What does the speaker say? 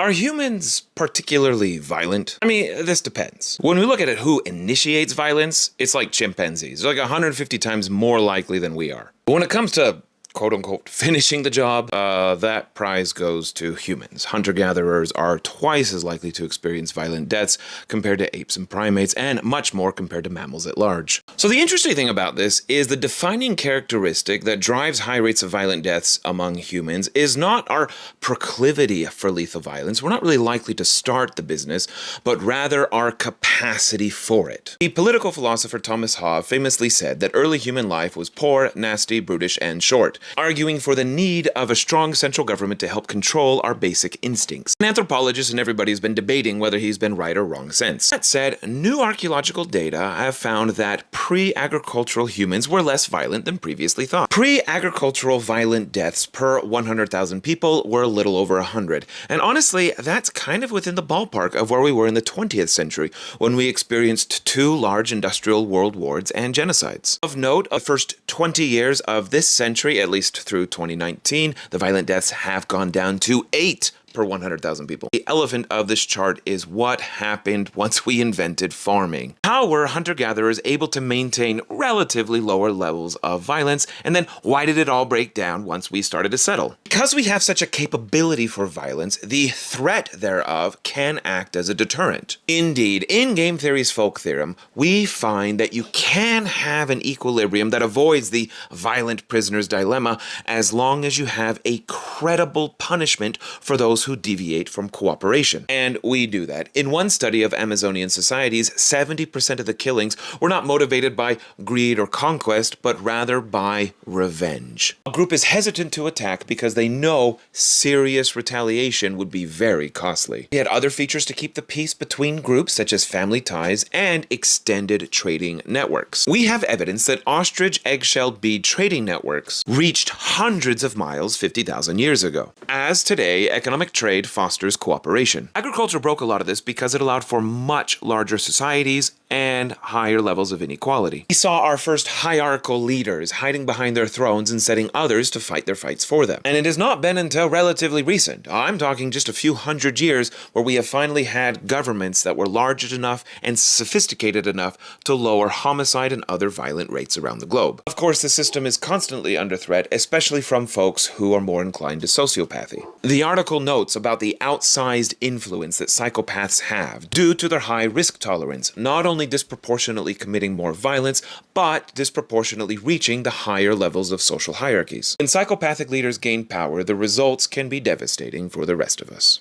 Are humans particularly violent? I mean, this depends. When we look at it, who initiates violence, it's like chimpanzees. They're like 150 times more likely than we are. But when it comes to quote-unquote finishing the job, that prize goes to humans. Hunter-gatherers are twice as likely to experience violent deaths compared to apes and primates, and much more compared to mammals at large. So the interesting thing about this is the defining characteristic that drives high rates of violent deaths among humans is not our proclivity for lethal violence. We're not really likely to start the business, but rather our capacity for it. The political philosopher Thomas Hobbes famously said that early human life was poor, nasty, brutish, and short, arguing for the need of a strong central government to help control our basic instincts. An anthropologist and everybody has been debating whether he's been right or wrong since. That said, new archaeological data have found that pre-agricultural humans were less violent than previously thought. Pre-agricultural violent deaths per 100,000 people were a little over 100. And honestly, that's kind of within the ballpark of where we were in the 20th century, when we experienced two large industrial world wars and genocides. Of note, the first 20 years of this century, at least through 2019, the violent deaths have gone down to 8 per 100,000 people. The elephant of this chart is what happened once we invented farming. How were hunter-gatherers able to maintain relatively lower levels of violence, and then why did it all break down once we started to settle? Because we have such a capability for violence, the threat thereof can act as a deterrent. Indeed, in game theory's folk theorem, we find that you can have an equilibrium that avoids the violent prisoner's dilemma as long as you have a credible punishment for those who deviate from cooperation. And we do that. In one study of Amazonian societies, 70% of the killings were not motivated by greed or conquest, but rather by revenge. A group is hesitant to attack because they know serious retaliation would be very costly. We had other features to keep the peace between groups, such as family ties and extended trading networks. We have evidence that ostrich eggshell bead trading networks reached hundreds of miles 50,000 years ago. As today, economic trade fosters cooperation. Agriculture broke a lot of this because it allowed for much larger societies and higher levels of inequality. We saw our first hierarchical leaders hiding behind their thrones and setting others to fight their fights for them. And it has not been until relatively recent, I'm talking just a few hundred years, where we have finally had governments that were large enough and sophisticated enough to lower homicide and other violent rates around the globe. Of course, the system is constantly under threat, especially from folks who are more inclined to sociopathy. The article notes about the outsized influence that psychopaths have due to their high risk tolerance, not only disproportionately committing more violence, but disproportionately reaching the higher levels of social hierarchies. When psychopathic leaders gain power, the results can be devastating for the rest of us.